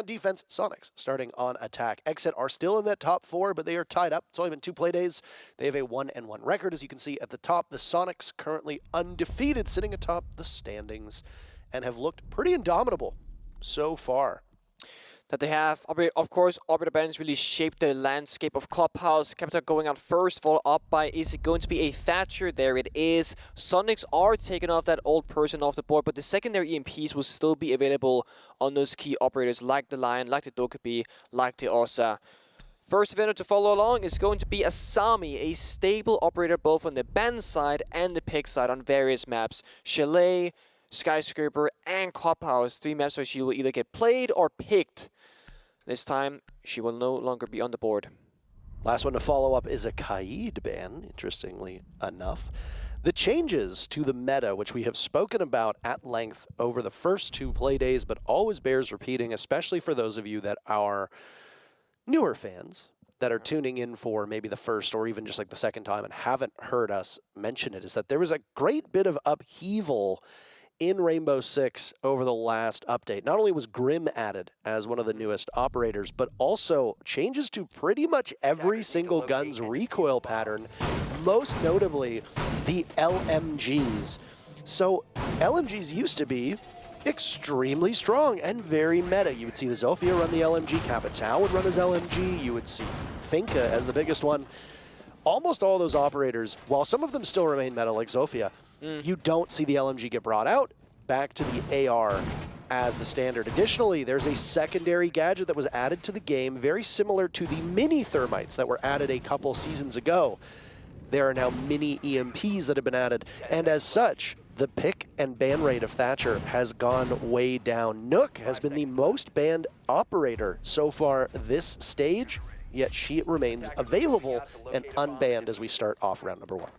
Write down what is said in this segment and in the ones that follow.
on defense, Soniqs starting on attack. Xset are still in that top 4, but they are tied up. It's only been 2 play days. They have a 1-1 record, as you can see at the top. The Soniqs currently undefeated, sitting atop the standings, and have looked pretty indomitable so far. That they have, of course, Orbiter Bands really shaped the landscape of Clubhouse. Capita going out first, followed up by, is it going to be a Thatcher? There it is. Soniqs are taking off that old person off the board, but the secondary EMPs will still be available on those key operators like the Lion, like the Dokkaebi, like the Osa. First vendor to follow along is going to be Asami, a stable operator both on the band side and the pick side on various maps. Chalet, Skyscraper, and Clubhouse, 3 maps where she will either get played or picked. This time, she will no longer be on the board. Last one to follow up is a Kaid ban, interestingly enough. The changes to the meta, which we have spoken about at length over the first 2 play days, but always bears repeating, especially for those of you that are newer fans that are tuning in for maybe the first or even just like the second time and haven't heard us mention it, is that there was a great bit of upheaval in Rainbow Six over the last update. Not only was Grim added as one of the newest operators, but also changes to pretty much every single gun's recoil pattern, most notably the LMGs. So LMGs used to be extremely strong and very meta. You would see the Zofia run the LMG, Capitao would run his LMG, you would see Finka as the biggest one. Almost all those operators, while some of them still remain meta like Zofia, you don't see the LMG get brought out, back to the AR as the standard. Additionally, there's a secondary gadget that was added to the game, very similar to the mini thermites that were added a couple seasons ago. There are now mini EMPs that have been added, and as such, the pick and ban rate of Thatcher has gone way down. Nook has been the most banned operator so far this stage, yet she remains available and unbanned as we start off round number 1.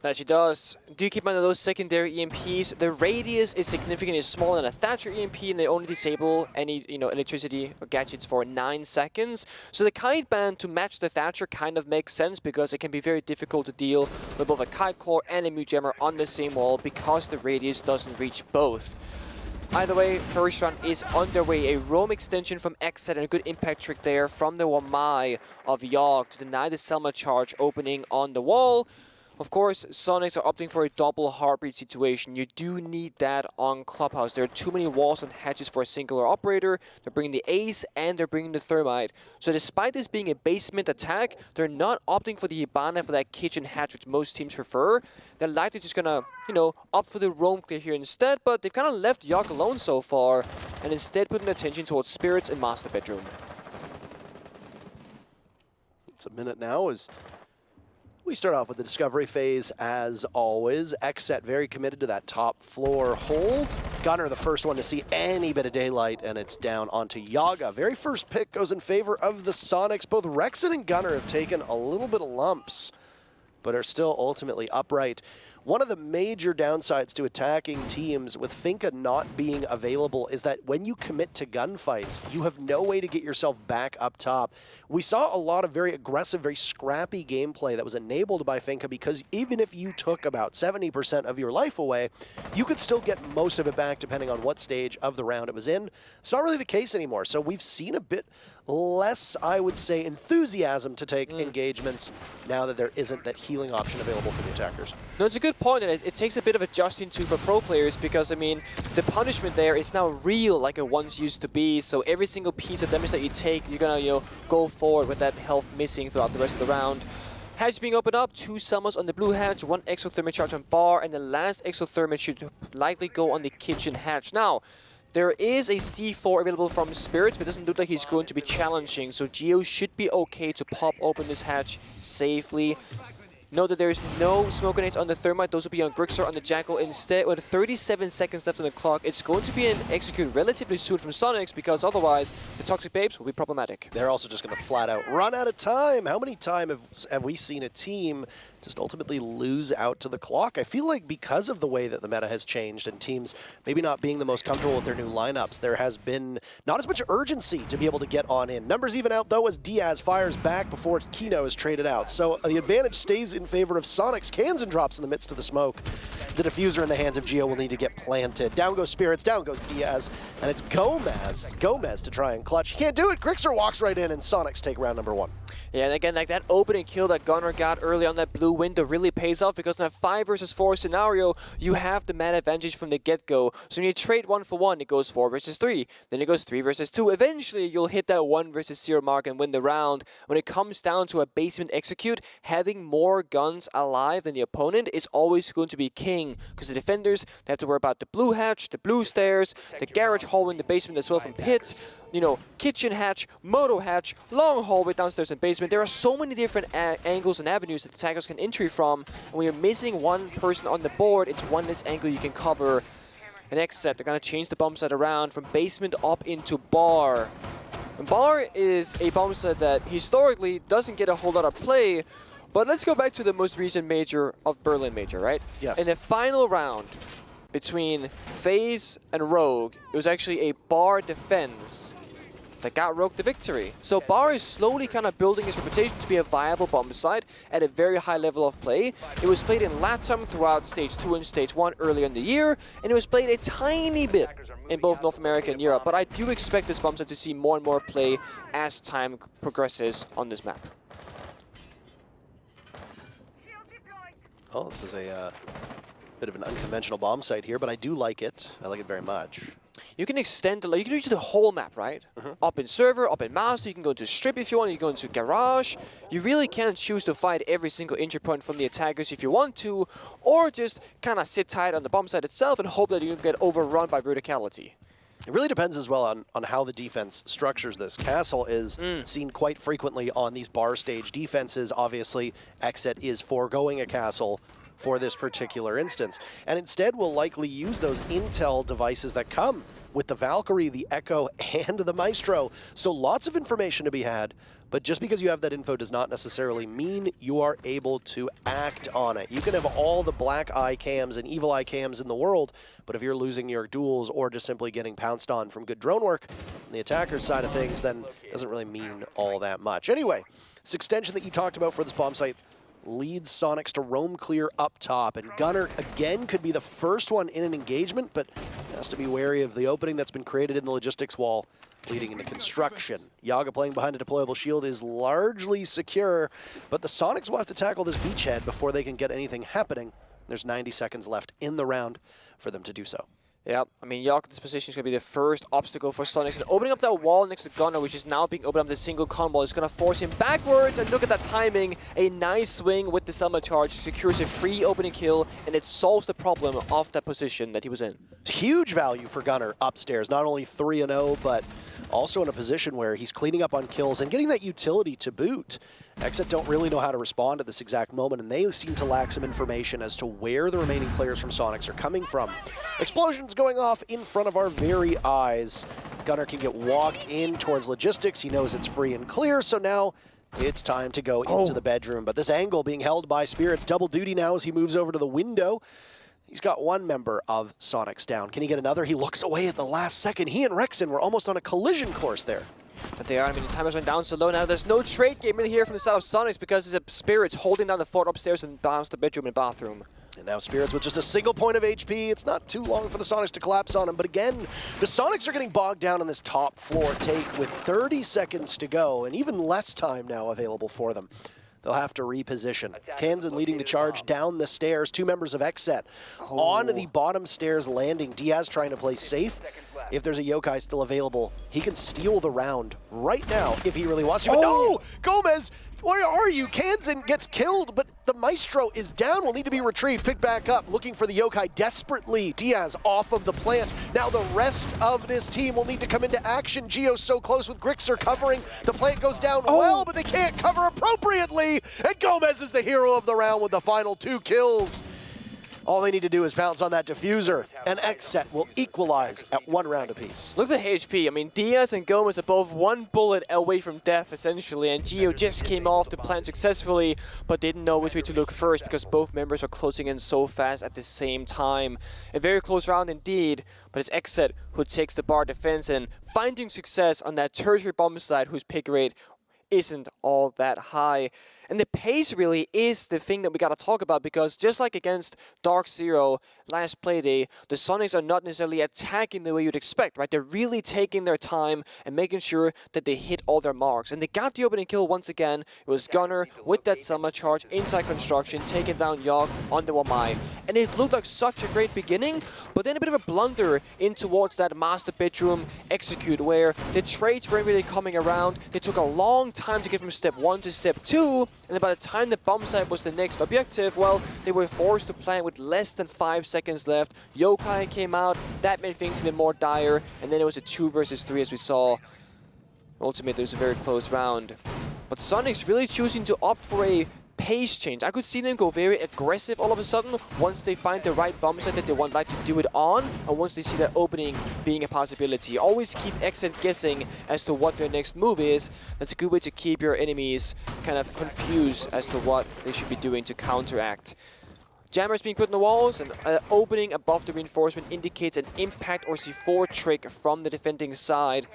That she does. Do keep in mind that those secondary EMPs, the radius is significantly smaller than a Thatcher EMP, and they only disable any electricity or gadgets for 9 seconds. So the kite ban to match the Thatcher kind of makes sense because it can be very difficult to deal with both a kite claw and a mute jammer on the same wall because the radius doesn't reach both. Either way, first round is underway. A roam extension from Xset and a good impact trick there from the Wamai of Yogg to deny the Selma charge opening on the wall. Of course, Soniqs are opting for a double heartbeat situation. You do need that on Clubhouse. There are too many walls and hatches for a singular operator. They're bringing the Ace and they're bringing the Thermite. So despite this being a basement attack, they're not opting for the Hibana for that kitchen hatch, which most teams prefer. They're likely just gonna, opt for the roam clear here instead, but they've kind of left Yogg alone so far and instead putting attention towards Spirits and Master Bedroom. It's a minute now as we start off with the discovery phase, as always. Xset very committed to that top floor hold. Gunner the first one to see any bit of daylight, and it's down onto Yaga. Very first pick goes in favor of the Soniqs. Both Rexon and Gunner have taken a little bit of lumps, but are still ultimately upright. One of the major downsides to attacking teams with Finka not being available is that when you commit to gunfights, you have no way to get yourself back up top. We saw a lot of very aggressive, very scrappy gameplay that was enabled by Finka because even if you took about 70% of your life away, you could still get most of it back depending on what stage of the round it was in. It's not really the case anymore, so we've seen a bit less, I would say, enthusiasm to take engagements now that there isn't that healing option available for the attackers. No, it's a good point, and it takes a bit of adjusting to for pro players because, I mean, the punishment there is now real like it once used to be, so every single piece of damage that you take, you're gonna, go forward with that health missing throughout the rest of the round. Hatch being opened up, 2 summons on the blue hatch, 1 exothermic charge on bar, and the last exothermic should likely go on the kitchen hatch. Now, there is a C4 available from Spirits, but it doesn't look like he's going to be challenging, so Geo should be okay to pop open this hatch safely. Note that there is no smoke grenades on the Thermite. Those will be on Grixor on the Jackal instead. With 37 seconds left on the clock, it's going to be an execute relatively soon from Soniqs because otherwise the Toxic Babes will be problematic. They're also just going to flat out run out of time. How many times have we seen a team just ultimately lose out to the clock. I feel like because of the way that the meta has changed and teams maybe not being the most comfortable with their new lineups, there has been not as much urgency to be able to get on in. Numbers even out, though, as Diaz fires back before Kino is traded out. So the advantage stays in favor of Soniqs. Kansan drops in the midst of the smoke. The diffuser in the hands of Geo will need to get planted. Down goes Spirits, down goes Diaz, and it's Gomez to try and clutch. He can't do it. Grixer walks right in, and Soniqs take round number 1. Yeah, and again, like that opening kill that Gunnar got early on that blue window really pays off because in a 5 versus 4 scenario, you have the man advantage from the get-go. So when you trade 1 for 1, it goes 4 versus 3. Then it goes 3 versus 2. Eventually, you'll hit that 1 versus 0 mark and win the round. When it comes down to a basement execute, having more guns alive than the opponent is always going to be king because the defenders, they have to worry about the blue hatch, the blue stairs, the garage hallway in the basement as well from pits, you know, kitchen hatch, moto hatch, long hallway downstairs and basement. There are so many different angles and avenues that the attackers can entry from. And when you're missing one person on the board, it's one less angle you can cover. And Xset, they're going to change the bomb site around from basement up into bar. And bar is a bomb site that historically doesn't get a whole lot of play. But let's go back to the most recent major of Berlin Major, right? Yes. In the final round between FaZe and Rogue, it was actually a bar defense that got Rogue the victory. So bar is slowly kind of building its reputation to be a viable bomb site at a very high level of play. It was played in LATAM throughout Stage 2 and Stage 1 earlier in the year, and it was played a tiny bit in both North America and Europe. But I do expect this bomb site to see more and more play as time progresses on this map. Oh, this is a bit of an unconventional bomb site here, but I do like it. I like it very much. You can extend you can reach the whole map, right? Up in server, up in master, you can go into strip if you want, you can go into garage. You really can choose to fight every single entry point from the attackers if you want to, or just kind of sit tight on the bomb site itself and hope that you don't get overrun by verticality. It really depends as well on how the defense structures this. Castle is seen quite frequently on these bar stage defenses. Obviously, Xset is foregoing a castle for this particular instance, and instead will likely use those intel devices that come with the Valkyrie, the Echo, and the Maestro. So lots of information to be had, but just because you have that info does not necessarily mean you are able to act on it. You can have all the black eye cams and evil eye cams in the world, but if you're losing your duels or just simply getting pounced on from good drone work on the attacker's side of things, then it doesn't really mean all that much. Anyway, this extension that you talked about for this bomb site leads Soniqs to roam clear up top, and Gunnar again could be the first one in an engagement, but has to be wary of the opening that's been created in the logistics wall leading into construction. Yaga playing behind a deployable shield is largely secure, but the Soniqs will have to tackle this beachhead before they can get anything happening. There's 90 seconds left in the round for them to do so. Yeah, I mean, Yaga in this position is going to be the first obstacle for Soniqs. And opening up that wall next to Gunnar, which is now being opened up with a single combo, is going to force him backwards. And look at that timing. A nice swing with the Selma charge secures a free opening kill, and it solves the problem of that position that he was in. Huge value for Gunnar upstairs. Not only 3-0, but also in a position where he's cleaning up on kills and getting that utility to boot. Xset don't really know how to respond at this exact moment, and they seem to lack some information as to where the remaining players from Soniqs are coming from. Explosions going off in front of our very eyes. Gunnar can get walked in towards logistics. He knows it's free and clear, so now it's time to go into the bedroom. But this angle being held by Spirits, double duty now as he moves over to the window. He's got one member of Soniqs down. Can he get another? He looks away at the last second. He and Rexen were almost on a collision course there. But they are. I mean, the timers went down so low now. There's no trade game in here from the side of Soniqs because it's Spirits holding down the fort upstairs and bounce the bedroom and bathroom. And now Spirits with just a single point of HP. It's not too long for the Soniqs to collapse on him. But again, the Soniqs are getting bogged down in this top floor take with 30 seconds to go and even less time now available for them. They'll have to reposition. Kansan leading the charge down the stairs. Two members of Xset on the bottom stairs landing. Diaz trying to play safe. If there's a yokai still available, he can steal the round right now if he really wants to. But no! Gomez, where are you? Kansan gets killed, but the Maestro is down. Will need to be retrieved, picked back up, looking for the yokai desperately. Diaz off of the plant. Now the rest of this team will need to come into action. Geo's so close with Grixer covering. The plant goes down well, but they can't cover appropriately. And Gomez is the hero of the round with the final 2 kills. All they need to do is bounce on that diffuser, and Xset will equalize at 1 round apiece. Look at the HP. I mean, Diaz and Gomez are both 1 bullet away from death, essentially, and Gio just came off the plant successfully, but didn't know which way to look first because both members were closing in so fast at the same time. A very close round indeed, but it's Xset who takes the bar defense and finding success on that tertiary bomb side whose pick rate isn't all that high. And the pace really is the thing that we gotta talk about, because just like against DarkZero last Playday, the Soniqs are not necessarily attacking the way you'd expect, right? They're really taking their time and making sure that they hit all their marks. And they got the opening kill once again. It was Gunner with that summer charge inside construction, taking down Yogg on the Wamai. And it looked like such a great beginning, but then a bit of a blunder in towards that master bedroom execute where the trades weren't really coming around. They took a long time to get from step 1 to step 2. And then by the time the bomb site was the next objective, well, they were forced to plant with less than 5 seconds left. Yokai came out, that made things even more dire, and then it was a 2 versus 3 as we saw. Ultimately, it was a very close round. But Soniqs really choosing to opt for a pace change. I could see them go very aggressive all of a sudden once they find the right bomb set that they would like to do it on, and once they see that opening being a possibility. Always keep Xset guessing as to what their next move is. That's a good way to keep your enemies kind of confused as to what they should be doing to counteract. Jammers being put in the walls, and opening above the reinforcement indicates an impact or C4 trick from the defending side.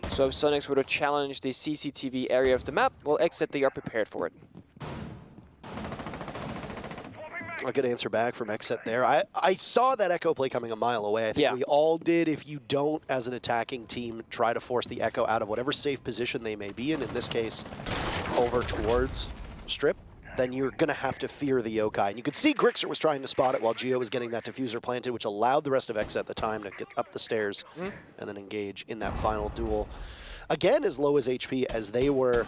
So if Soniqs were to challenge the CCTV area of the map, well, Xset, they are prepared for it. A good answer back from Xset there. I saw that Echo play coming a mile away. I think we all did. If you don't, as an attacking team, try to force the Echo out of whatever safe position they may be in this case, over towards Strip, then you're going to have to fear the Yokai. And you could see Grixer was trying to spot it while Gio was getting that diffuser planted, which allowed the rest of Xset the time to get up the stairs and then engage in that final duel. Again, as low as HP as they were,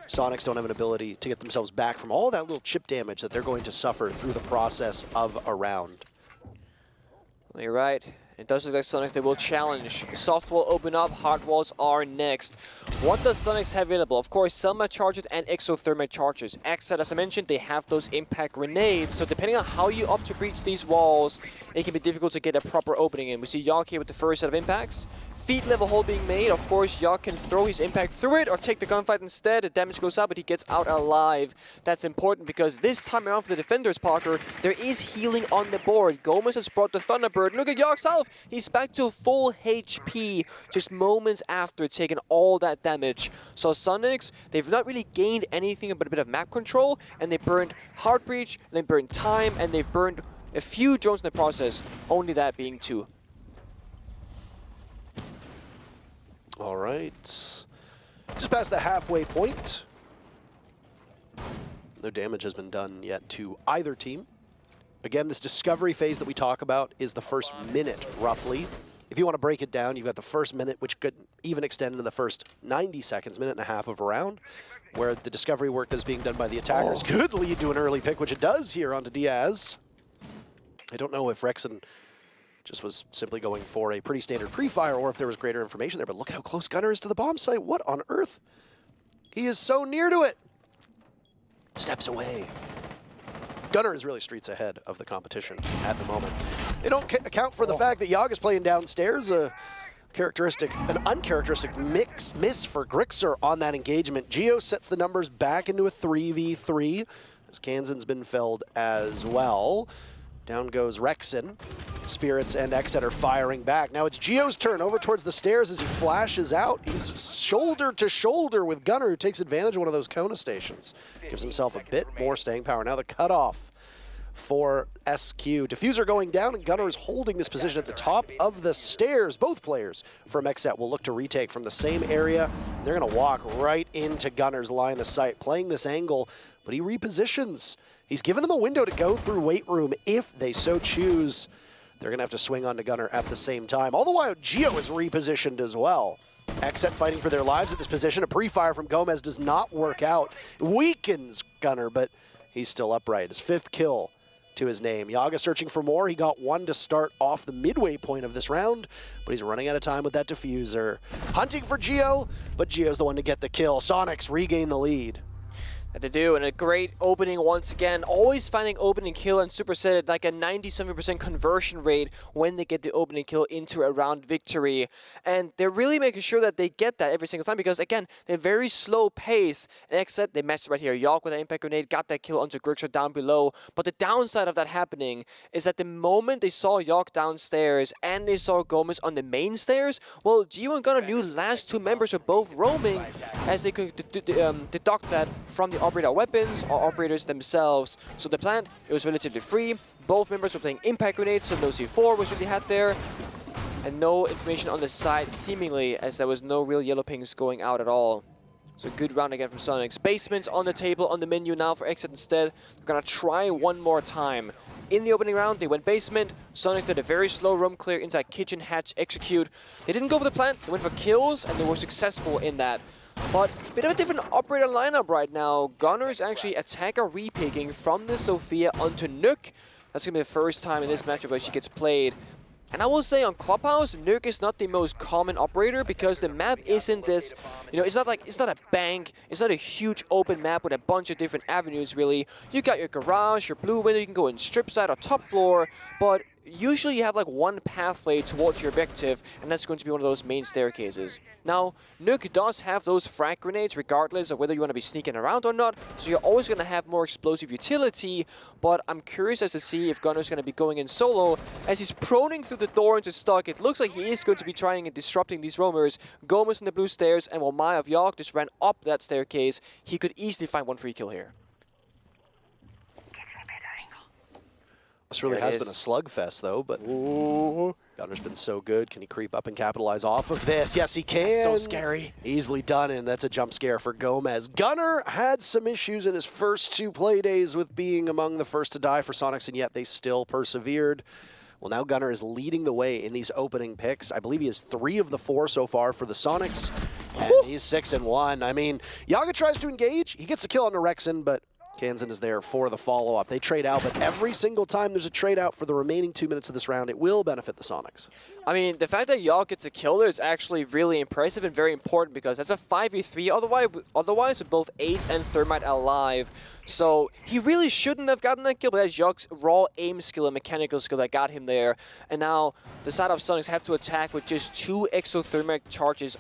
Soniqs don't have an ability to get themselves back from all that little chip damage that they're going to suffer through the process of a round. Well, you're right. It does look like Soniqs, they will challenge. Soft wall open up, hard walls are next. What does Soniqs have available? Of course, Selma charges and exothermic charges. Xset, as I mentioned, they have those impact grenades, so depending on how you opt to breach these walls, it can be difficult to get a proper opening in. We see Yogg here with the first set of impacts. Feet level hole being made. Of course, Yogg can throw his impact through it or take the gunfight instead. The damage goes out, but he gets out alive. That's important because this time around for the defenders, Parker, there is healing on the board. Gomez has brought the Thunderbird. Look at Yogg's health. He's back to full HP just moments after taking all that damage. So Soniqs, they've not really gained anything but a bit of map control, and they burned Heart Breach, and they burned time, and they've burned a few drones in the process, only that being 2. All right, just past the halfway point. No damage has been done yet to either team. Again, this discovery phase that we talk about is the first minute, roughly. If you want to break it down, you've got the first minute, which could even extend into the first 90 seconds, minute and a half of a round, where the discovery work that's being done by the attackers could lead to an early pick, which it does here onto Diaz. I don't know if Rexon just was simply going for a pretty standard pre-fire or if there was greater information there, but look at how close Gunner is to the bomb site. What on earth? He is so near to it. Steps away. Gunner is really streets ahead of the competition at the moment. They don't account for the fact that Yogg is playing downstairs. An uncharacteristic miss for Grixer on that engagement. Gio sets the numbers back into a 3v3 as Kansan's been felled as well. Down goes Rexon. Spirits and Xset are firing back. Now it's Gio's turn over towards the stairs as he flashes out. He's shoulder to shoulder with Gunner, who takes advantage of one of those Kona stations. Gives himself a bit more staying power. Now the cutoff for SQ. Diffuser going down, and Gunner is holding this position at the top of the stairs. Both players from Xset will look to retake from the same area. They're going to walk right into Gunner's line of sight, playing this angle, but he repositions. He's given them a window to go through weight room if they so choose. They're going to have to swing on to Gunner at the same time. All the while, Gio is repositioned as well. Xset fighting for their lives at this position. A pre-fire from Gomez does not work out. Weakens Gunner, but he's still upright. His 5th kill to his name. Yaga searching for more. He got 1 to start off the midway point of this round, but he's running out of time with that diffuser. Hunting for Gio, but Gio's the one to get the kill. Soniqs regain the lead. That they do, and a great opening once again. Always finding opening kill and Superset at like a 97% conversion rate when they get the opening kill into a round victory. And they're really making sure that they get that every single time because, again, they're very slow pace. And Xset, they matched right here. York with an impact grenade, got that kill onto Grixer down below. But the downside of that happening is that the moment they saw York downstairs and they saw Gomez on the main stairs, well, Gio and Gunnar knew last two members are both roaming as they could deduct that from the operator weapons or operators themselves. So the plant, it was relatively free. Both members were playing impact grenades, so no C4 was really had there. And no information on the side, seemingly, as there was no real yellow pings going out at all. So good round again from Soniqs. Basements on the table, on the menu now for Xset instead. They're gonna try one more time. In the opening round, they went basement. Soniqs did a very slow roam clear inside kitchen, hatch, execute. They didn't go for the plant, they went for kills, and they were successful in that. But a bit of a different operator lineup right now. Gunnar is actually attacker repicking from the Sophia onto Nuke. That's going to be the first time in this matchup where she gets played. And I will say on Clubhouse, Nuke is not the most common operator because the map isn't this, it's not a bank, it's not a huge open map with a bunch of different avenues really. You got your garage, your blue window, you can go in strip side or top floor, but usually you have like one pathway towards your objective, and that's going to be one of those main staircases. Now, Nuke does have those frag grenades regardless of whether you want to be sneaking around or not, so you're always going to have more explosive utility, but I'm curious as to see if Gunnar's going to be going in solo. As he's proning through the door into stock, it looks like he is going to be trying and disrupting these roamers. Gomez in the blue stairs, and while Maya of York just ran up that staircase, he could easily find one free kill here. This really has been a slugfest, though, but Gunnar's been so good. Can he creep up and capitalize off of this? Yes, he can. That's so scary. Easily done, and that's a jump scare for Gomez. Gunnar had some issues in his first two play days with being among the first to die for Soniqs, and yet they still persevered. Well, now Gunnar is leading the way in these opening picks. I believe he has 3 of the 4 so far for the Soniqs, and he's 6-1. I mean, Yaga tries to engage. He gets a kill on the Rexen, but Kansan is there for the follow-up. They trade out, but every single time there's a trade out for the remaining 2 minutes of this round, it will benefit the Soniqs. I mean, the fact that York gets a kill there is actually really impressive and very important because that's a 5v3 otherwise with both Ace and Thermite alive. So he really shouldn't have gotten that kill, but that's York's raw aim skill and mechanical skill that got him there. And now the side of Soniqs have to attack with just 2 exothermic charges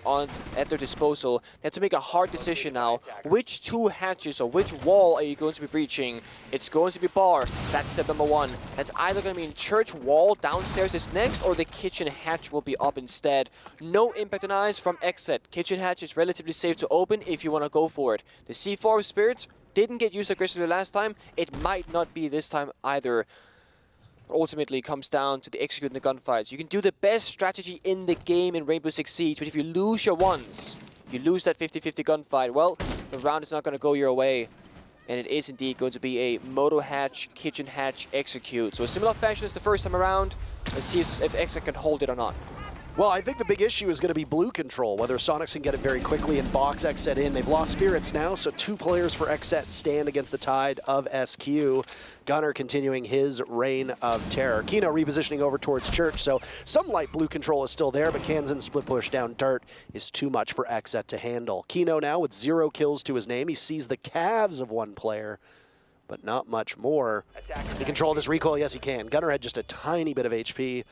at their disposal. They have to make a hard decision now. Which 2 hatches or which wall are you going to be breaching? It's going to be bar. That's step number 1. That's either going to be in church wall downstairs is next, or the kitchen hatch will be up instead. No impact on eyes from Xset. Kitchen hatch is relatively safe to open if you want to go for it. The C4 Spirits didn't get used aggressively last time. It might not be this time either. Ultimately, it comes down to the executing the gunfights. You can do the best strategy in the game in Rainbow Six Siege, but if you lose your ones, you lose that 50-50 gunfight, well, the round is not going to go your way. And it is indeed going to be a moto hatch, kitchen hatch, execute. So a similar fashion as the first time around. Let's see if Xset can hold it or not. Well, I think the big issue is going to be blue control, whether Soniqs can get it very quickly and box Xset in. They've lost Spirits now, so 2 players for Xset stand against the tide of SQ. Gunnar continuing his reign of terror. Kino repositioning over towards Church, so some light blue control is still there, but Kansan's split push down dirt is too much for Xset to handle. Kino now with 0 kills to his name. He sees the calves of 1 player, but not much more. He controlled his recoil, yes he can. Gunnar had just a tiny bit of HP,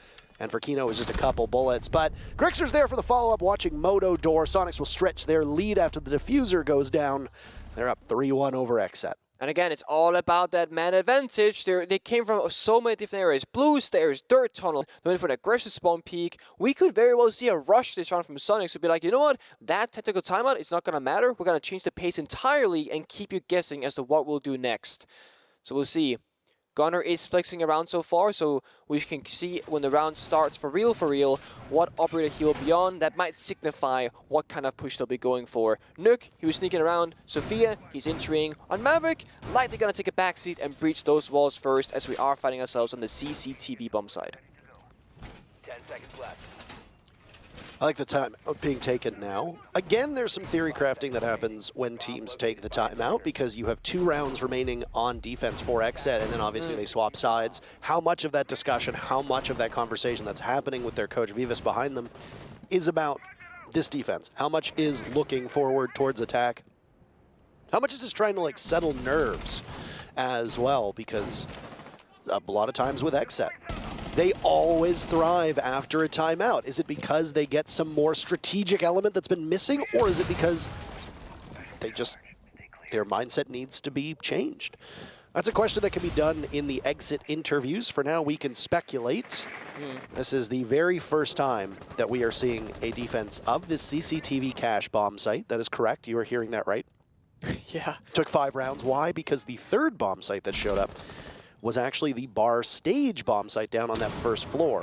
and for Kino it was just a couple bullets. But Grixer's there for the follow-up, watching Moto door. Soniqs will stretch their lead after the diffuser goes down. They're up 3-1 over Xset. And again, it's all about that man advantage. They came from so many different areas. Blue stairs, dirt tunnel. They went for an aggressive spawn peak. We could very well see a rush this round from Soniqs to be like, you know what? That tactical timeout is not going to matter. We're going to change the pace entirely and keep you guessing as to what we'll do next. So we'll see. Gunnar is flexing around so far, so we can see when the round starts for real, what operator he will be on. That might signify what kind of push they'll be going for. Nuke, he was sneaking around. Sophia, he's entering. On Maverick, likely gonna take a backseat and breach those walls first, as we are fighting ourselves on the CCTV bomb side. 10 seconds left. I like the time being taken now. Again, there's some theory crafting that happens when teams take the time out because you have 2 rounds remaining on defense for Xset, and then obviously they swap sides. How much of that discussion, how much of that conversation that's happening with their coach Vivas behind them is about this defense? How much is looking forward towards attack? How much is this trying to like settle nerves as well? Because a lot of times with Xset, they always thrive after a timeout. Is it because they get some more strategic element that's been missing, or is it because their mindset needs to be changed? That's a question that can be done in the exit interviews. For now, we can speculate. This is the very first time that we are seeing a defense of this CCTV cache bomb site. That is correct. You are hearing that right. Yeah. Took 5 rounds. Why? Because the third bomb site that showed up was actually the bar stage bomb site down on that first floor,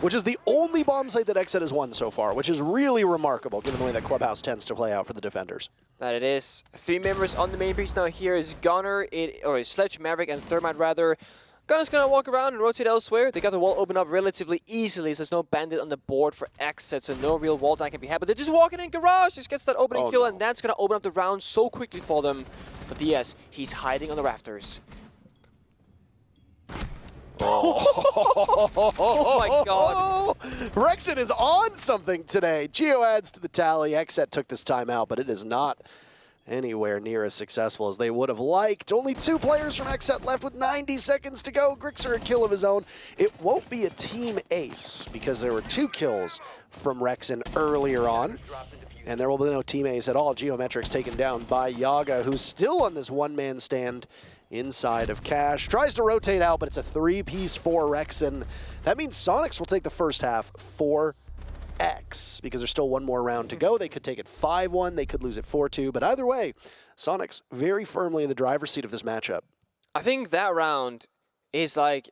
which is the only bomb site that Xset has won so far, which is really remarkable given the way that Clubhouse tends to play out for the defenders. That it is. 3 members on the main base now. Here is Gunner, or Sledge, Maverick, and Thermite rather. Gunner's gonna walk around and rotate elsewhere. They got the wall open up relatively easily, so there's no bandit on the board for Xset, so no real wall that can be had. But they're just walking in Garage, just gets that opening kill, and that's gonna open up the round so quickly for them. But DS, he's hiding on the rafters. Oh my god. Rexon is on something today. Geo adds to the tally. Xset took this time out, but it is not anywhere near as successful as they would have liked. Only 2 players from Xset left with 90 seconds to go. Grixer a kill of his own. It won't be a team ace because there were 2 kills from Rexon earlier on. And there will be no team ace at all. Geometrics taken down by Yaga, who's still on this one-man stand inside of Cash. Tries to rotate out, but it's a 3-piece for Rexon. That means Soniqs will take the first half 4x because there's still 1 more round to go. They could take it 5-1. They could lose it 4-2. But either way, Soniqs very firmly in the driver's seat of this matchup. I think that round is like,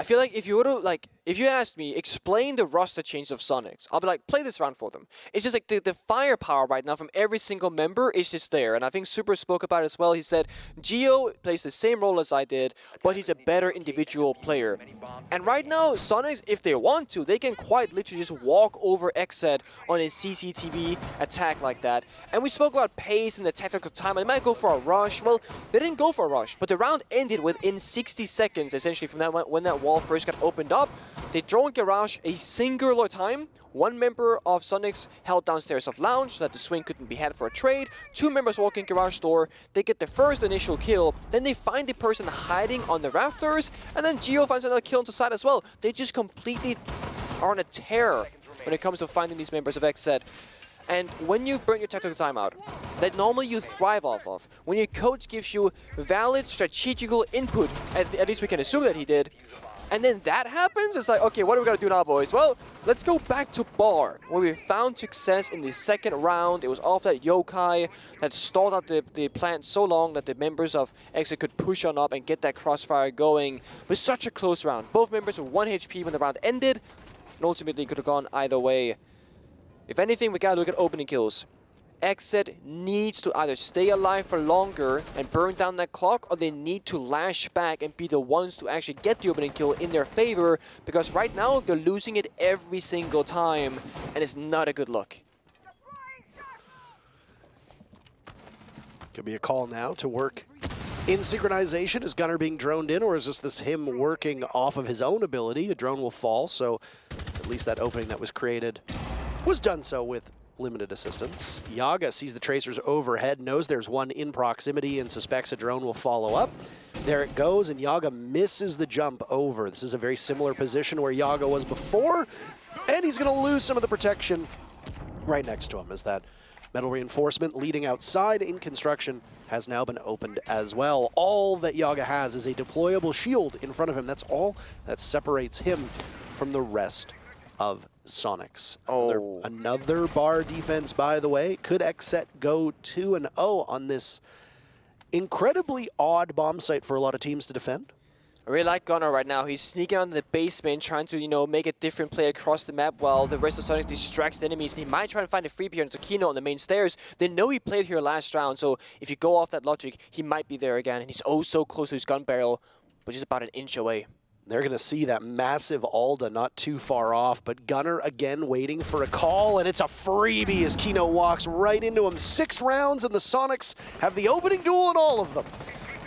I feel like if you were to, like, if you asked me, explain the roster change of Soniqs, I'll be like, play this round for them. It's just like the firepower right now from every single member is just there. And I think Super spoke about it as well. He said, Geo plays the same role as I did, but he's a better individual player. And right now, Soniqs, if they want to, they can quite literally just walk over Xset on a CCTV attack like that. And we spoke about pace and the tactical time. And they might go for a rush. Well, they didn't go for a rush, but the round ended within 60 seconds, essentially, from that when that wall first got opened up. They drone Garage a singular time. 1 member of Soniqs held downstairs of Lounge so that the swing couldn't be had for a trade. 2 members walk in Garage door. They get the first initial kill. Then they find the person hiding on the rafters. And then Geo finds another kill on the side as well. They just completely are on a tear when it comes to finding these members of Xset. And when you burn your tactical timeout, that normally you thrive off of, when your coach gives you valid strategical input, at least we can assume that he did, and then that happens, it's like, okay, what are we going to do now, boys? Well, let's go back to bar, where we found success in the second round. It was off that yokai that stalled out the plant so long that the members of Xset could push on up and get that crossfire going. It was such a close round. Both members were 1 HP when the round ended, and ultimately could have gone either way. If anything, we got to look at opening kills. Xset needs to either stay alive for longer and burn down that clock, or they need to lash back and be the ones to actually get the opening kill in their favor, because right now they're losing it every single time, and it's not a good look. Could be a call now to work in synchronization. Is Gunner being droned in, or is this him working off of his own ability? A drone will fall, so at least that opening that was created was done so with limited assistance. Yaga sees the tracers overhead, knows there's one in proximity, and suspects a drone will follow up. There it goes, and Yaga misses the jump over. This is a very similar position where Yaga was before, and he's going to lose some of the protection right next to him as that metal reinforcement leading outside in construction has now been opened as well. All that Yaga has is a deployable shield in front of him. That's all that separates him from the rest of Soniqs. Another bar defense, by the way. Could Xset go 2-0 on this incredibly odd bomb site for a lot of teams to defend? I really like Gunnar right now. He's sneaking on the basement, trying to, you know, make a different play across the map while the rest of Soniqs distracts the enemies. And he might try and find a free here into Kino on the main stairs. They know he played here last round, so if you go off that logic, he might be there again. And he's oh so close to his gun barrel, which is about an inch away. They're going to see that massive Alda not too far off, but Gunnar again waiting for a call, and it's a freebie as Kino walks right into him. 6 rounds, and the Soniqs have the opening duel in all of them.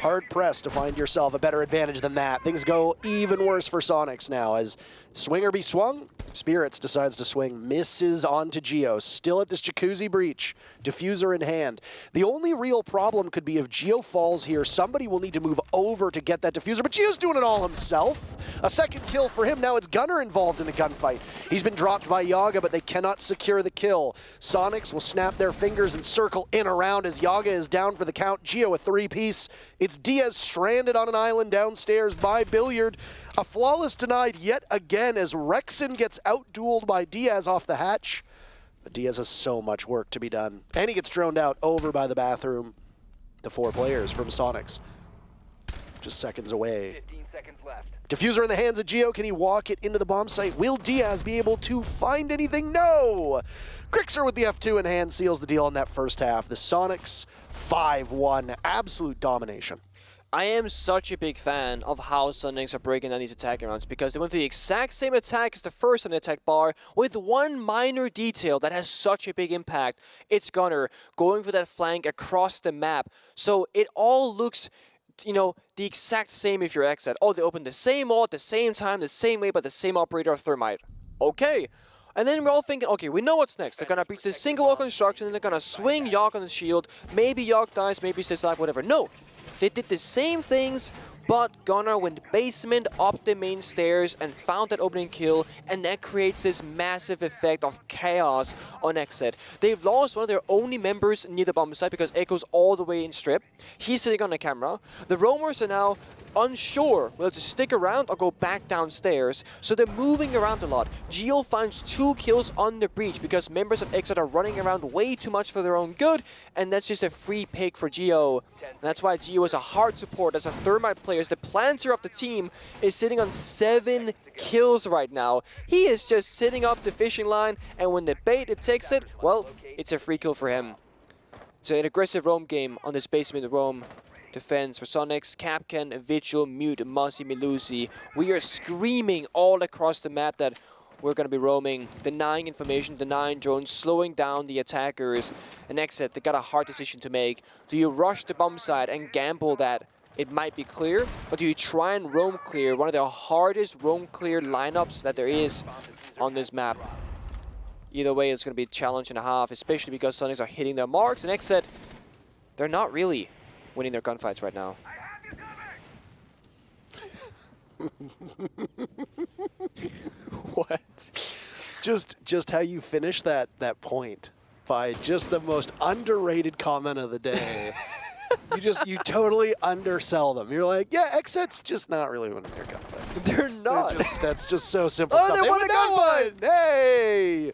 Hard-pressed to find yourself a better advantage than that. Things go even worse for Soniqs now as Swinger be swung. Spirits decides to swing, misses onto Geo. Still at this jacuzzi breach, diffuser in hand. The only real problem could be if Geo falls here, somebody will need to move over to get that diffuser, but Geo's doing it all himself. A second kill for him. Now it's Gunnar involved in a gunfight. He's been dropped by Yaga, but they cannot secure the kill. Soniqs will snap their fingers and circle in around as Yaga is down for the count. Geo a 3-piece. It's Diaz stranded on an island downstairs by Billiard. A flawless denied yet again as Rexon gets out-dueled by Diaz off the hatch. But Diaz has so much work to be done. And he gets droned out over by the bathroom. The 4 players from Soniqs. Just seconds away. 15 seconds left. Diffuser in the hands of Geo. Can he walk it into the bomb site? Will Diaz be able to find anything? No! Grixer with the F2 in hand seals the deal in that first half. The Soniqs 5-1. Absolute domination. I am such a big fan of how Soniqs are breaking down these attacking rounds because they went for the exact same attack as the first on the attack bar with one minor detail that has such a big impact. It's Gunnar going for that flank across the map. So it all looks, you know, the exact same if you're Xset. Oh, they open the same all at the same time, the same way, but the same operator of Thermite. Okay. And then we're all thinking, okay, we know what's next. They're going to breach this single wall construction, and they're going to swing Yogg on the shield. Maybe Yogg dies, maybe stays alive, whatever. No. They did the same things, but Gunnar went basement up the main stairs and found that opening kill, and that creates this massive effect of chaos on Xset. They've lost one of their only members near the bomb site because Echo's all the way in strip. He's sitting on the camera. The roamers are now unsure whether to stick around or go back downstairs, so they're moving around a lot. Geo finds 2 kills on the breach because members of Xset are running around way too much for their own good, and that's just a free pick for Geo. And that's why Geo is a hard support as a Thermite player. The planter of the team is sitting on 7 kills right now. He is just sitting up the fishing line, and when the bait takes it, well, it's a free kill for him. It's an aggressive roam game on this basement roam defense for Soniqs, Capcan, Vigil, Mute, Mossy, Melusi. We are screaming all across the map that we're going to be roaming, denying information, denying drones, slowing down the attackers. And Xset, they got a hard decision to make. Do you rush the bomb side and gamble that it might be clear, or do you try and roam clear? One of the hardest roam clear lineups that there is on this map. Either way, it's going to be a challenge and a half, especially because Soniqs are hitting their marks, and Xset, they're not really winning their gunfights right now. What? Just how you finish that point by just the most underrated comment of the day. you totally undersell them. You're like, yeah, Xset's just not really winning their gunfights. They're not. That's just so simple. Oh, stuff. they won a gunfight! Hey!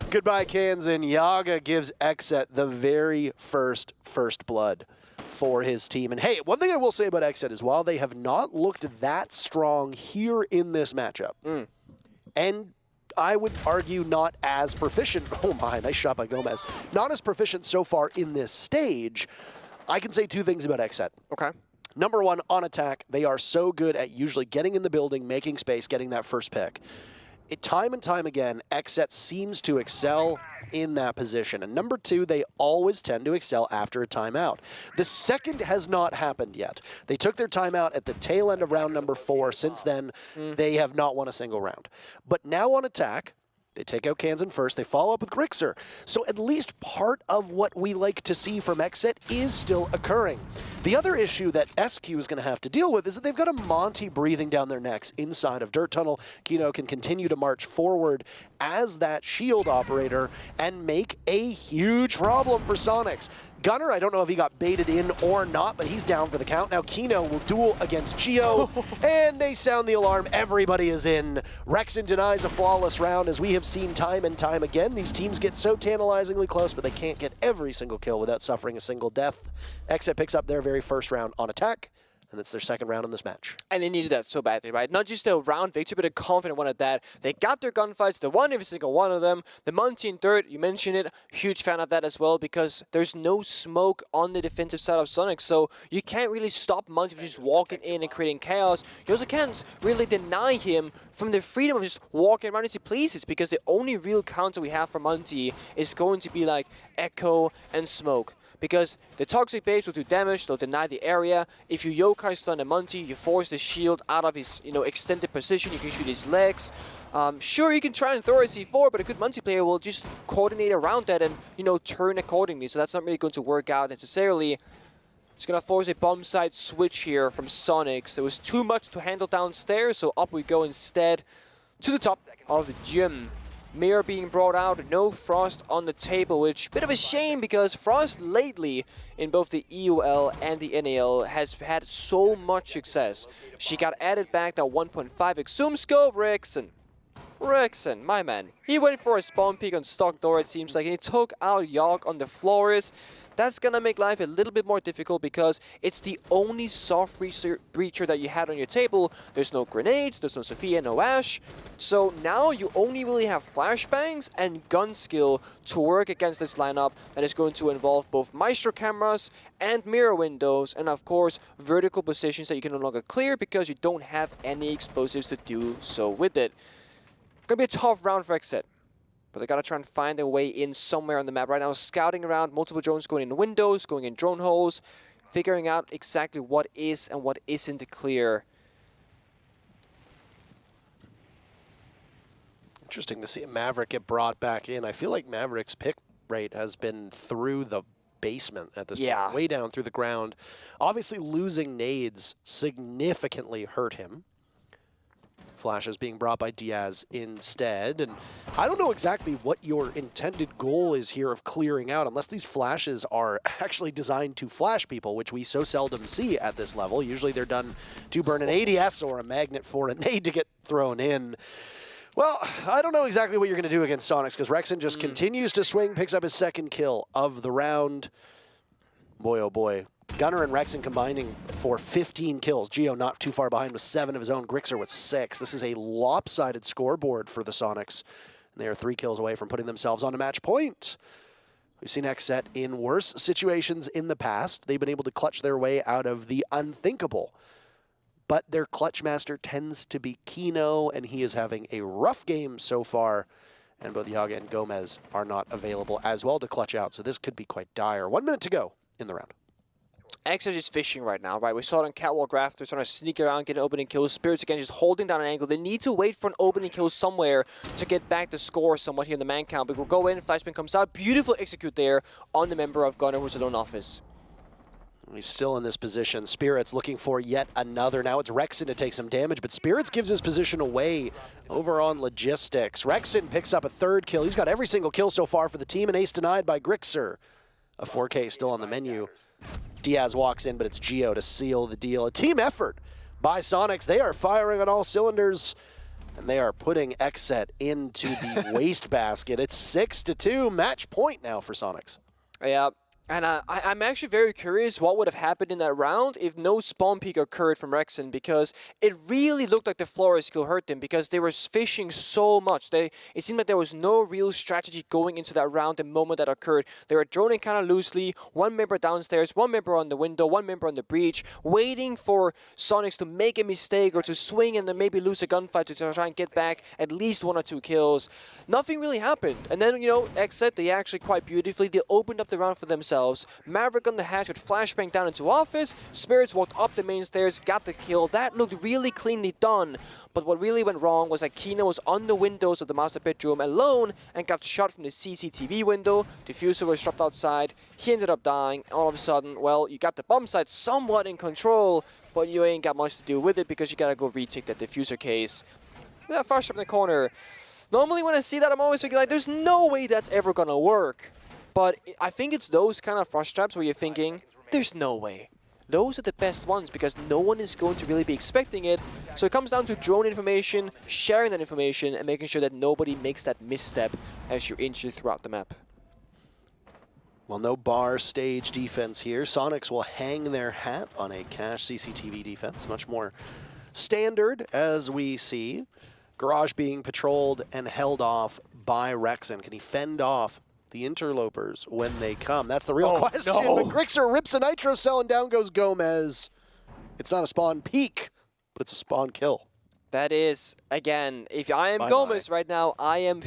Goodbye, Kansan. Yaga gives Xset the very first blood for his team. And hey, one thing I will say about Xset is while they have not looked that strong here in this matchup, and I would argue not as proficient, oh my, nice shot by Gomez, not as proficient so far in this stage, I can say 2 things about Xset. Okay. Number 1, on attack, they are so good at usually getting in the building, making space, getting that first pick. Time and time again, Xset seems to excel in that position. And number 2, they always tend to excel after a timeout. The second has not happened yet. They took their timeout at the tail end of round number 4. Since then, they have not won a single round. But now on attack, they take out Kansan first. They follow up with Grixer. So at least part of what we like to see from Xset is still occurring. The other issue that SQ is going to have to deal with is that they've got a Monty breathing down their necks inside of Dirt Tunnel. Kino can continue to march forward as that shield operator and make a huge problem for Soniqs. Gunnar, I don't know if he got baited in or not, but he's down for the count. Now Kino will duel against Geo, and they sound the alarm. Everybody is in. Rexon denies a flawless round, as we have seen time and time again. These teams get so tantalizingly close, but they can't get every single kill without suffering a single death. Xset picks up their very first round on attack, and it's their second round in this match. And they needed that so badly, right? Not just a round victory, but a confident one at that. They got their gunfights, they won every single one of them. The Monty in third, you mentioned it, huge fan of that as well, because there's no smoke on the defensive side of Soniqs, so you can't really stop Monty from just walking in and creating chaos. You also can't really deny him from the freedom of just walking around as he pleases, because the only real counter we have for Monty is going to be like Echo and Smoke. because the toxic babes will do damage, they'll deny the area. If you yokai stun a Monty, you force the shield out of his extended position, you can shoot his legs. Sure, you can try and throw a C4, but a good multiplayer will just coordinate around that and, turn accordingly. So that's not really going to work out necessarily. It's going to force a bomb site switch here from Soniqs. There was too much to handle downstairs, so up we go instead to the top of the gym. Mirror being brought out, no Frost on the table, which bit of a shame because Frost lately in both the EUL and the NAL has had so much success. She got added back that 1.5 exhume scope. Rexen, my man. He went for a spawn peek on stock door, it seems like, and he took out Yogg on the floors. That's gonna make life a little bit more difficult because it's the only soft breacher that you had on your table. There's no grenades, there's no Sophia, no Ash. So now you only really have flashbangs and gun skill to work against this lineup that is going to involve both Maestro cameras and mirror windows, and of course vertical positions that you can no longer clear because you don't have any explosives to do so with it. Gonna be a tough round for Xset. But they gotta try and find their way in somewhere on the map right now. Scouting around, multiple drones going in windows, going in drone holes, figuring out exactly what is and what isn't clear. Interesting to see Maverick get brought back in. I feel like Maverick's pick rate has been through the basement at this point, way down through the ground. Obviously losing nades significantly hurt him. Flashes being brought by Diaz instead, and I don't know exactly what your intended goal is here of clearing out, unless these flashes are actually designed to flash people, which we so seldom see at this level. Usually they're done to burn an ADS or a magnet for a nade to get thrown in. Well, I don't know exactly what you're going to do against Soniqs, because Rexen just continues to swing, picks up his second kill of the round. Boy, oh boy. Gunner and Rexen combining for 15 kills. Geo not too far behind with 7 of his own. Grixer with 6. This is a lopsided scoreboard for the Soniqs. And they are 3 kills away from putting themselves on a match point. We've seen Xset in worse situations in the past. They've been able to clutch their way out of the unthinkable. But their clutch master tends to be Kino, and he is having a rough game so far. And both Yaga and Gomez are not available as well to clutch out. So this could be quite dire. 1 minute to go in the round. Xset is fishing right now, right? We saw it on Catwalk Rafters, trying to sneak around, get an opening kill. Spirits, again, just holding down an angle. They need to wait for an opening kill somewhere to get back the score somewhat here in the man count. But we'll go in, Flashbang comes out. Beautiful execute there on the member of Gunner, who's alone office. He's still in this position. Spirits looking for yet another. Now it's Rexen to take some damage, but Spirits gives his position away over on Logistics. Rexen picks up a 3rd kill. He's got every single kill so far for the team, and ace denied by Grixer. A 4K still on the menu. Diaz walks in, but it's Geo to seal the deal. A team effort by Soniqs. They are firing on all cylinders, and they are putting Xset into the wastebasket. It's 6-2, match point now for Soniqs. Yeah. And I'm actually very curious what would have happened in that round if no spawn peek occurred from Rexen, because it really looked like the Flores skill hurt them because they were fishing so much. It seemed like there was no real strategy going into that round the moment that occurred. They were droning kind of loosely, 1 member downstairs, 1 member on the window, 1 member on the breach, waiting for Soniqs to make a mistake or to swing and then maybe lose a gunfight to try and get back at least 1 or 2 kills. Nothing really happened. And then, Xset, they actually quite beautifully, they opened up the round for themselves. Maverick on the hatch with flashbang down into office. Spirits walked up the main stairs, got the kill. That looked really cleanly done. But what really went wrong was that Kino was on the windows of the master bedroom alone and got shot from the CCTV window. Diffuser was dropped outside. He ended up dying. All of a sudden, well, you got the bomb site somewhat in control, but you ain't got much to do with it because you gotta go retake that diffuser case. That flash up in the corner. Normally when I see that, I'm always thinking like, there's no way that's ever gonna work. But I think it's those kind of frost traps where you're thinking, there's no way. Those are the best ones because no one is going to really be expecting it. So it comes down to drone information, sharing that information, and making sure that nobody makes that misstep as you're injured throughout the map. Well, no bar stage defense here. Soniqs will hang their hat on a cache CCTV defense. Much more standard, as we see. Garage being patrolled and held off by Rexen. Can he fend off the interlopers when they come? That's the real question. No. But Grixer rips a nitro cell and down goes Gomez. It's not a spawn peek, but it's a spawn kill. That is, again, if I am Gomez right now, I'm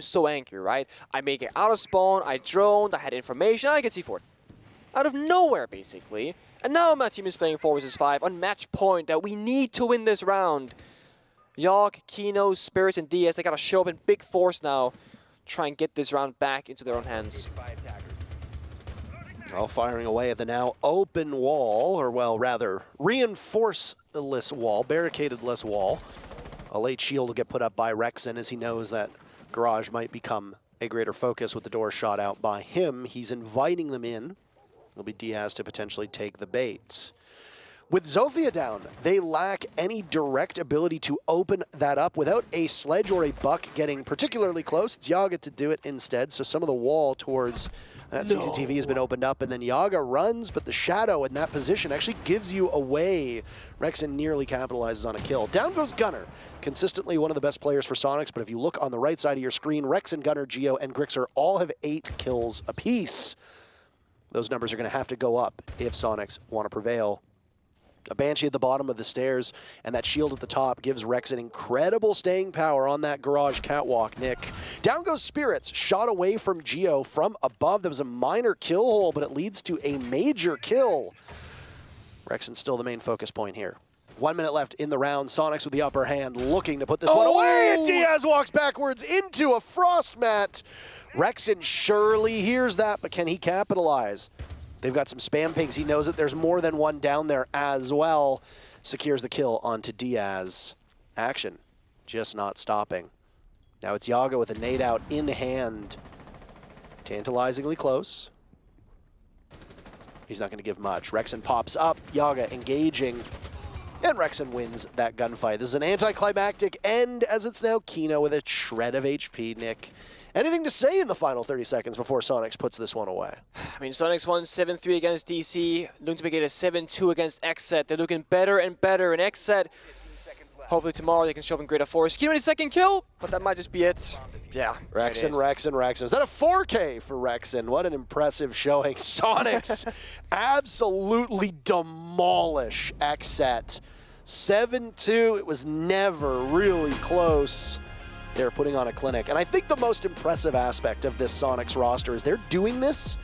so angry, right? I make it out of spawn, I droned, I had information, I get C4. out of nowhere, basically. And now my team is playing 4 vs 5 on match point that we need to win this round. Yogg, Kino, Spirits, and DS, they gotta show up in big force now, try and get this round back into their own hands. All firing away at the now open wall, or well, rather, reinforceless wall, barricaded-less wall. A late shield will get put up by Rexen as he knows that Garage might become a greater focus with the door shot out by him. He's inviting them in. It'll be Diaz to potentially take the bait. With Zofia down, they lack any direct ability to open that up without a sledge or a buck getting particularly close. It's Yaga to do it instead, so some of the wall towards that CCTV has been opened up, and then Yaga runs, but the shadow in that position actually gives you away. Rexen nearly capitalizes on a kill. Down goes Gunner, consistently one of the best players for Soniqs, but if you look on the right side of your screen, Rexen, Gunner, Geo, and Grixer all have 8 kills apiece. Those numbers are going to have to go up if Soniqs want to prevail. A Banshee at the bottom of the stairs, and that shield at the top gives Rexen incredible staying power on that Garage catwalk, Nick. Down goes Spirits, shot away from Geo from above. There was a minor kill hole, but it leads to a major kill. Rexen's still the main focus point here. 1 minute left in the round. Soniqs with the upper hand, looking to put this one away, and Diaz walks backwards into a frost mat. Rexen surely hears that, but can he capitalize? They've got some spam pings. He knows that there's more than one down there as well. Secures the kill onto Diaz. Action just not stopping. Now it's Yaga with a nade out in hand. Tantalizingly close. He's not going to give much. Rexen pops up. Yaga engaging. And Rexen wins that gunfight. This is an anticlimactic end as it's now Kino with a shred of HP, Nick. Anything to say in the final 30 seconds before Soniqs puts this one away? I mean, Soniqs won 7-3 against DC, looking to make it a 7-2 against Xset. They're looking better and better, and Xset, hopefully tomorrow they can show up in greater force. Kino with his second kill, but that might just be it. Yeah, Rexen. Is that a 4K for Rexen? What an impressive showing. Soniqs absolutely demolish Xset. 7-2, it was never really close. They're putting on a clinic. And I think the most impressive aspect of this Soniqs roster is they're doing this